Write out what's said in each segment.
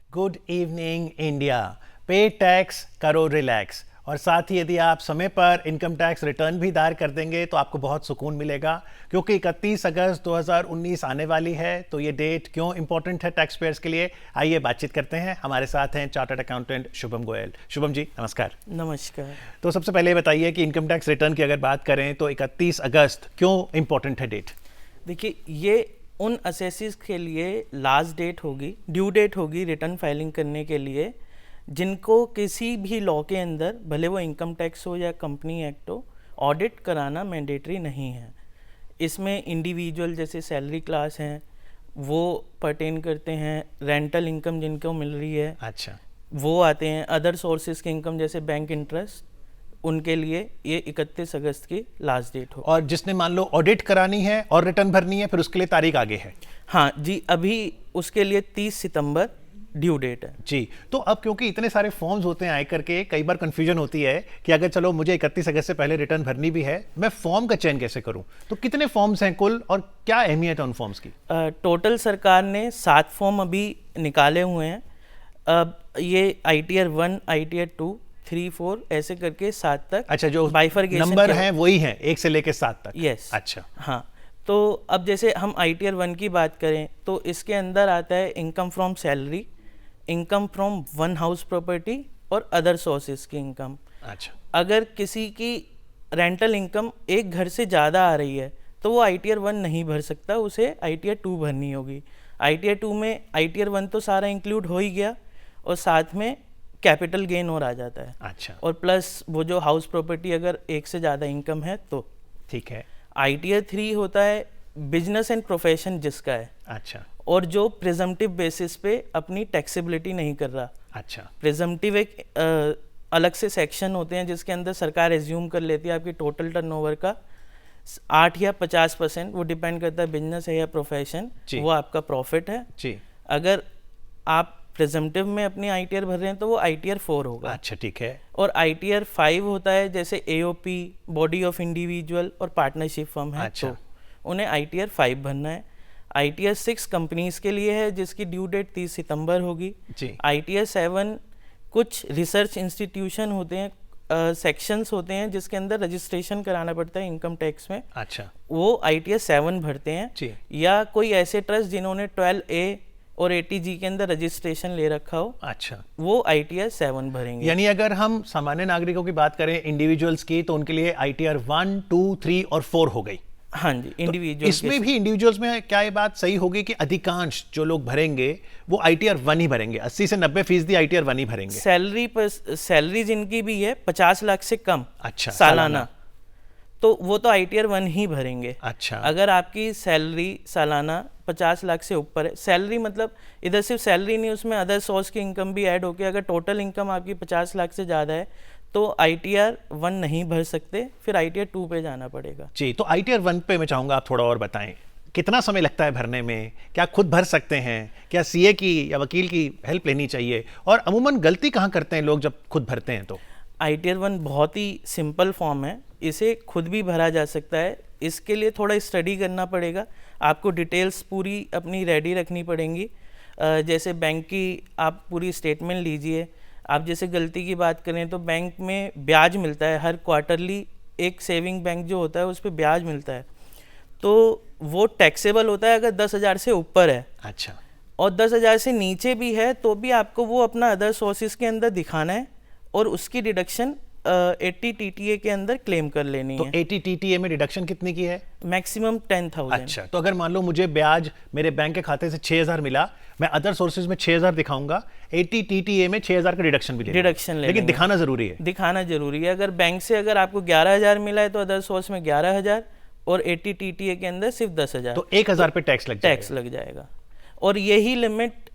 Good evening India. पे tax करो relax. और साथ ही यदि आप समय पर इनकम टैक्स रिटर्न भी दायर कर देंगे तो आपको बहुत सुकून मिलेगा, क्योंकि 31 अगस्त 2019 आने वाली है। तो ये डेट क्यों इंपॉर्टेंट है टैक्स पेयर्स के लिए, आइए बातचीत करते हैं। हमारे साथ हैं चार्टर्ड अकाउंटेंट शुभम गोयल। शुभम जी नमस्कार। नमस्कार। तो सबसे पहले बताइए कि इनकम टैक्स रिटर्न की अगर बात करें तो 31 अगस्त क्यों इंपॉर्टेंट है डेट? देखिए, ये उन असेसिस के लिए लास्ट डेट होगी, ड्यू डेट होगी रिटर्न फाइलिंग करने के लिए, जिनको किसी भी लॉ के अंदर, भले वो इनकम टैक्स हो या कंपनी एक्ट हो, ऑडिट कराना मैंडेटरी नहीं है। इसमें इंडिविजुअल जैसे सैलरी क्लास हैं वो पर्टेन करते हैं, रेंटल इनकम जिनको मिल रही है अच्छा, वो आते हैं, अदर सोर्सेज की इनकम जैसे बैंक इंटरेस्ट, उनके लिए ये 31 अगस्त की लास्ट डेट हो। और जिसने मान लो ऑडिट करानी है और रिटर्न भरनी है, फिर उसके लिए तारीख आगे है? हाँ जी, अभी उसके लिए 30 सितंबर ड्यू डेट है जी। तो अब क्योंकि इतने सारे फॉर्म्स होते हैं आयकर के, कई बार कंफ्यूजन होती है कि अगर चलो मुझे 31 अगस्त से पहले रिटर्न भरनी भी है, मैं फॉर्म का चयन कैसे करूं? तो कितने फॉर्म्स हैं कुल और क्या अहमियत है उन फॉर्म्स की? टोटल सरकार ने 7 फॉर्म अभी निकाले हुए हैं। अब ये ITR 1, ITR 2, 3, 4 ऐसे करके 7 तक। अच्छा, जो बाइफरकेशन नंबर हैं वही हैं 1 से लेकर 7 तक? यस। अच्छा, हाँ, तो अब जैसे हम ITR 1 की बात करें तो इसके अंदर आता है income from salary, income from one house property और अदर सोर्सेज की इनकम। अच्छा, अगर किसी की रेंटल इनकम एक घर से ज़्यादा आ रही है तो वो ITR 1 नहीं भर सकता, उसे ITR 2 भरनी होगी। ITR 2 में ITR 1 तो सारा इंक्लूड हो ही गया और साथ में कैपिटल गेन और आ जाता है। अच्छा, और प्लस वो जो हाउस प्रॉपर्टी अगर एक से ज़्यादा इनकम है तो। ठीक है। ITR 3 होता है बिजनेस एंड प्रोफेशन जिसका है, अच्छा, और जो प्रिजम्पटिव बेसिस पे अपनी टैक्सेबिलिटी नहीं कर रहा। अच्छा, प्रिजम्पटिव एक अलग से सेक्शन होते हैं जिसके अंदर सरकार एज्यूम कर लेती है आपकी टोटल टर्नओवर का 8 या 50%, वो डिपेंड करता है बिजनेस है या प्रोफेशन, वो आपका प्रॉफिट है जी। अगर आप प्रिजम्पटिव में अपनी ITR भर रहे हैं तो वो ITR 4 होगा। अच्छा, ठीक है। और ITR 5 होता है जैसे AOP, बॉडी ऑफ इंडिविजुअल और पार्टनरशिप फर्म है, अच्छा। तो उन्हें ITR 5 भरना है। ITR 6 कंपनीज के लिए है जिसकी ड्यू डेट 30 सितंबर होगी जी। ITR 7 कुछ रिसर्च इंस्टीट्यूशन होते हैं, सेक्शंस होते हैं जिसके अंदर रजिस्ट्रेशन कराना पड़ता है इनकम टैक्स में, अच्छा, वो ITR 7 भरते हैं जी। या कोई ऐसे ट्रस्ट जिन्होंने 12A और 80G के अंदर रजिस्ट्रेशन ले रखा हो, अच्छा, वो ITR 7 भरेंगे। यानी अगर हम सामान्य नागरिकों की बात करें, इंडिविजुअल्स की, तो उनके लिए ITR 1, 2, 3 और 4 हो गई। हाँ जी, तो इंडिविजुअल इसमें भी इंडिविजुअल्स में क्या ये बात सही होगी कि अधिकांश जो लोग भरेंगे वो ITR 1 ही भरेंगे? 80 से 90% ITR 1 ही भरेंगे? सैलरी पर, सैलरी जिनकी भी है 50 लाख से कम अच्छा, सालाना, तो वो तो ITR 1 ही भरेंगे। अच्छा, अगर आपकी सैलरी सालाना 50 लाख से ऊपर है, सैलरी मतलब इधर सिर्फ सैलरी नहीं, उसमें अदर सोर्स की इनकम भी ऐड होकर अगर टोटल इनकम आपकी 50 लाख से ज़्यादा है तो ITR 1 नहीं भर सकते, फिर ITR 2 पे जाना पड़ेगा। जी। तो ITR 1 पे मैं चाहूँगा आप थोड़ा और बताएं, कितना समय लगता है भरने में? क्या खुद भर सकते हैं? क्या CA की या वकील की हेल्प लेनी चाहिए? और अमूमन गलती कहाँ करते हैं लोग जब खुद भरते हैं? तो ITR 1 बहुत ही सिंपल फॉर्म है, इसे खुद भी भरा जा सकता है। इसके लिए थोड़ा स्टडी करना पड़ेगा, आपको डिटेल्स पूरी अपनी रेडी रखनी पड़ेंगी। जैसे बैंक की आप पूरी स्टेटमेंट लीजिए। आप जैसे गलती की बात करें तो बैंक में ब्याज मिलता है हर क्वार्टरली, एक सेविंग बैंक जो होता है उस पर ब्याज मिलता है, तो वो टैक्सेबल होता है अगर 10,000 से ऊपर है। अच्छा, और 10,000 से नीचे भी है तो भी आपको वो अपना अदर सोर्सेज के अंदर दिखाना है और उसकी डिडक्शन 80 TTA के अंदर क्लेम कर लेनी तो है। 80 TTA में डिडक्शन कितने की है? मैक्सिमम 10,000। अच्छा, तो अगर मान लो मुझे ब्याज मेरे बैंक के खाते से 6,000 मिला, मैं अदर सोर्सेज में 6,000 दिखाऊंगा, 80 TTA में 6,000 का डिडक्शन भी डिडक्शन ले लेकिन दिखाना जरूरी है। दिखाना जरूरी है। अगर बैंक से अगर आपको 11,000 मिला है तो अदर सोर्स में 11,000 और 80 TTA के अंदर सिर्फ 10,000, तो 1,000 पे टैक्स लग जाएगा। और यही लिमिट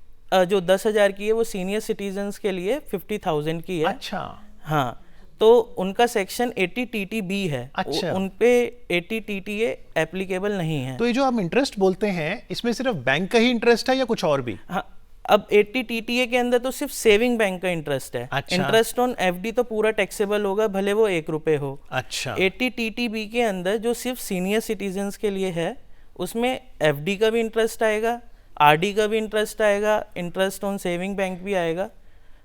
जो 10,000 की है वो सीनियर सिटीजन्स के लिए 50,000 की है। अच्छा, हाँ, तो उनका सेक्शन 80 TTB है। अच्छा, उन पे 80 TTA एप्लीकेबल नहीं है। तो ये जो आप इंटरेस्ट बोलते हैं, इसमें सिर्फ बैंक का ही इंटरेस्ट है या कुछ और भी? हाँ, अब 80 TTA के अंदर तो सिर्फ सेविंग बैंक का इंटरेस्ट है। अच्छा। इंटरेस्ट ऑन FD तो पूरा टैक्सेबल होगा, भले वो 1 रुपए हो। अच्छा, 80 TTB के अंदर जो सिर्फ सीनियर सिटीजन्स के लिए है, उसमें FD का भी इंटरेस्ट आएगा, आरडी का भी इंटरेस्ट आएगा, इंटरेस्ट ऑन सेविंग बैंक भी आएगा,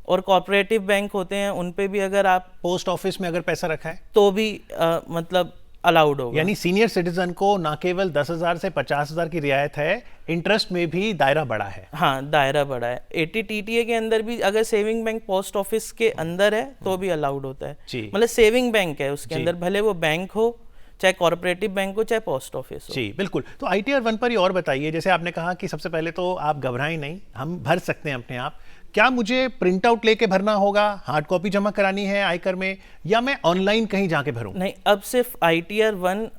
और कॉर्पोरेटिव बैंक होते हैं उन पे भी अगर आप पोस्ट ऑफिस में अगर पैसा रखा है तो भी मतलब अलाउड होगा। यानी सीनियर सिटीजन को ना केवल 10,000 से 50,000 की रियायत है, इंटरेस्ट में भी दायरा बड़ा है। हाँ, दायरा बड़ा है। 80 टीटीए के अंदर भी अगर सेविंग बैंक पोस्ट ऑफिस के अंदर है तो भी अलाउड होता है। मतलब सेविंग बैंक है उसके अंदर, भले वो बैंक हो, चाहे कॉर्पोरेटिव बैंक हो, चाहे पोस्ट ऑफिस हो। जी बिल्कुल। तो ITR 1 पर ही और बताइए, जैसे आपने कहा कि सबसे पहले तो आप घबराएं नहीं, हम भर सकते हैं अपने आप। क्या मुझे प्रिंट आउट लेके भरना होगा, हार्ड कॉपी जमा करानी है आयकर में, या मैं ऑनलाइन कहीं जाके भरूं? नहीं, अब सिर्फ ITR 1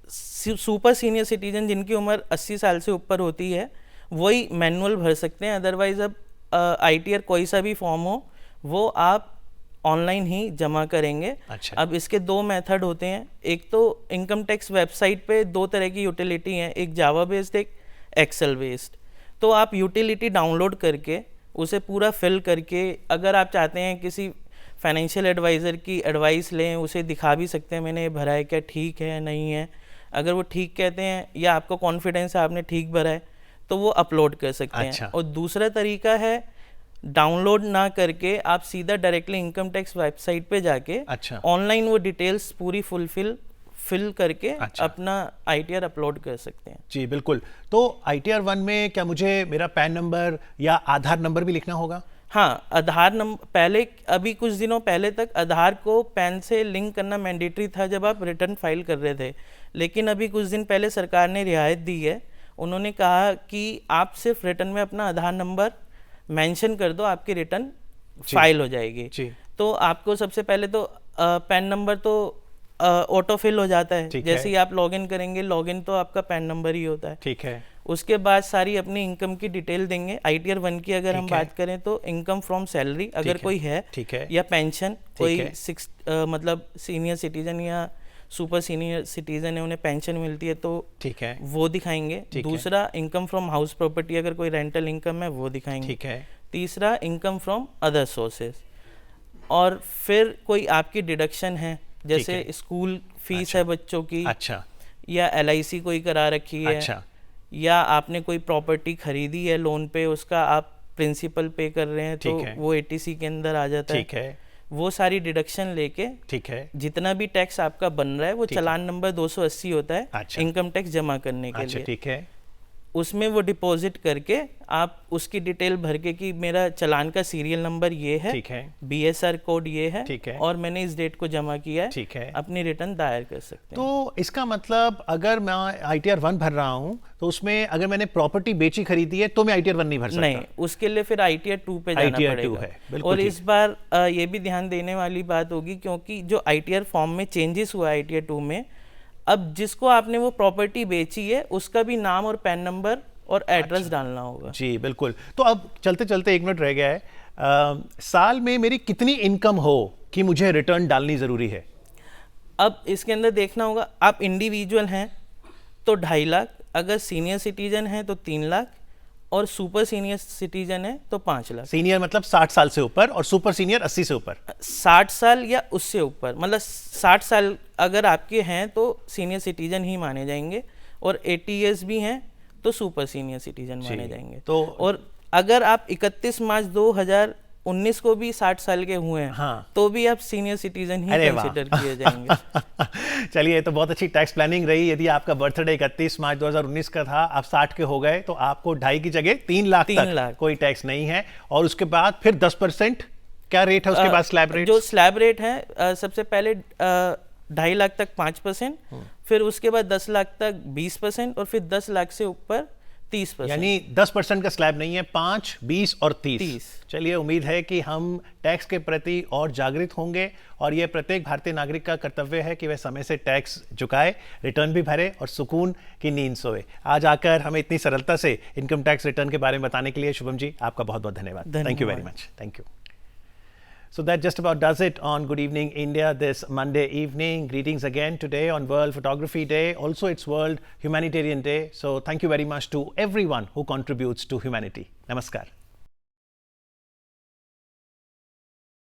सुपर सीनियर सिटीजन जिनकी उम्र 80 साल से ऊपर होती है वही मैनुअल भर सकते हैं। अदरवाइज अब ITR कोई सा भी फॉर्म हो वो आप ऑनलाइन ही जमा करेंगे। अच्छा। अब इसके दो मेथड होते हैं। एक तो इनकम टैक्स वेबसाइट पे दो तरह की यूटिलिटी हैं, एक जावा बेस्ड, एक एक्सेल बेस्ड। तो आप यूटिलिटी डाउनलोड करके उसे पूरा फिल करके, अगर आप चाहते हैं किसी फाइनेंशियल एडवाइज़र की एडवाइस लें, उसे दिखा भी सकते हैं मैंने ये भरा है क्या ठीक है नहीं है। अगर वो ठीक कहते हैं या आपको कॉन्फिडेंस है आपने ठीक भरा है तो वो अपलोड कर सकते हैं। और दूसरा तरीका है डाउनलोड ना करके आप सीधा डायरेक्टली इनकम टैक्स वेबसाइट पे जाके ऑनलाइन वो डिटेल्स पूरी फिल करके अपना ITR अपलोड कर सकते हैं। जी बिल्कुल। तो ITR 1 में क्या मुझे मेरा पैन नंबर या आधार नंबर भी लिखना होगा? हाँ, आधार नंबर पहले, अभी कुछ दिनों पहले तक आधार को पैन से लिंक करना मैंडेटरी था जब आप रिटर्न फाइल कर रहे थे, लेकिन अभी कुछ दिन पहले सरकार ने रियायत दी है। उन्होंने कहा कि आप सिर्फ रिटर्न में अपना आधार नंबर मेंशन कर दो, आपकी रिटर्न फाइल हो जाएगी। तो आपको सबसे पहले तो पैन नंबर तो ऑटो फिल हो जाता है, जैसे ही आप लॉगिन करेंगे, लॉगिन तो आपका पैन नंबर ही होता है। ठीक है। उसके बाद सारी अपनी इनकम की डिटेल देंगे। ITR 1 की अगर हम बात करें तो इनकम फ्रॉम सैलरी अगर कोई है, या पेंशन, कोई मतलब सीनियर सिटीजन या सुपर सीनियर सिटीजन है उन्हें पेंशन मिलती है तो ठीक है वो दिखाएंगे। दूसरा इनकम फ्रॉम हाउस प्रॉपर्टी, अगर कोई रेंटल इनकम है वो दिखाएंगे। ठीक है। तीसरा इनकम फ्रॉम अदर सोर्सेज, और फिर कोई आपकी डिडक्शन है, जैसे स्कूल फीस है बच्चों की, या LIC कोई करा रखी है, या आपने कोई प्रॉपर्टी खरीदी है लोन पे, उसका आप प्रिंसिपल पे कर रहे हैं तो वो 80C के अंदर आ जाता है। ठीक है। वो सारी डिडक्शन लेके, ठीक है, जितना भी टैक्स आपका बन रहा है वो चालान नंबर 280 होता है इनकम टैक्स जमा करने के लिए। ठीक है। उसमें वो डिपॉजिट करके आप उसकी डिटेल भर के कि मेरा चालान का सीरियल नंबर ये है, ठीक है, BSR कोड ये है, ठीक है, और मैंने इस डेट को जमा किया है, ठीक है, अपनी रिटर्न दायर कर सकते हैं। तो इसका मतलब अगर मैं ITR 1 भर रहा हूं तो उसमें अगर मैंने प्रॉपर्टी बेची खरीदी है तो मैं ITR 1 नहीं भर सकता? नहीं, उसके लिए फिर ITR 2 पे जाना पड़ेगा। और इस बार ये भी ध्यान देने वाली बात होगी, क्योंकि जो ITR फॉर्म में चेंजेस हुआ है ITR 2 में, अब जिसको आपने वो प्रॉपर्टी बेची है उसका भी नाम और पैन नंबर और एड्रेस डालना होगा। जी बिल्कुल। तो अब चलते चलते 1 मिनट रह गया है, साल में मेरी कितनी इनकम हो कि मुझे रिटर्न डालनी जरूरी है? अब इसके अंदर देखना होगा, आप इंडिविजुअल हैं तो 2.5 लाख, अगर सीनियर सिटीजन है तो 3 लाख, और सुपर सीनियर सिटीजन है तो 5 लाख। सीनियर मतलब 60 साल से ऊपर, और सुपर सीनियर 80 से ऊपर। 60 साल या उससे ऊपर, मतलब 60 साल अगर आपके हैं तो सीनियर सिटीजन ही माने जाएंगे, और 80 ईयर्स भी हैं तो सुपर सीनियर सिटीजन माने जाएंगे। तो और अगर आप 31 मार्च 2019 को भी 60 साल के हुए हैं, तो भी आप सीनियर सिटीजन ही कंसिडर किए जाएंगे। चलिए, तो बहुत अच्छी टैक्स प्लानिंग रही। यदि आपका बर्थडे 31 मार्च 2019 का था, आप 60 के हो गए, तो आपको 2.5 की जगह 3 लाख तक कोई टैक्स नहीं है। और उसके बाद फिर 10% क्या रेट है उसके बाद? स्लैब रेट, जो स्लैब रेट है, सबसे पहले 2.5 लाख तक 5%, फिर उसके बाद 10 लाख तक 20%, और फिर 10 लाख से ऊपर 30%। यानी 10% का स्लैब नहीं है, 5, 20 और 30। चलिए, उम्मीद है कि हम टैक्स के प्रति और जागृत होंगे, और यह प्रत्येक भारतीय नागरिक का कर्तव्य है कि वह समय से टैक्स चुकाए, रिटर्न भी भरे और सुकून की नींद सोए। आज आकर हमें इतनी सरलता से इनकम टैक्स रिटर्न के बारे में बताने के लिए शुभम जी, आपका बहुत बहुत धन्यवाद। Thank you very much. Thank you. So that just about does it on Good Evening India this Monday evening. Greetings again today on World Photography Day. Also, it's World Humanitarian Day. So thank you very much to everyone who contributes to humanity. Namaskar.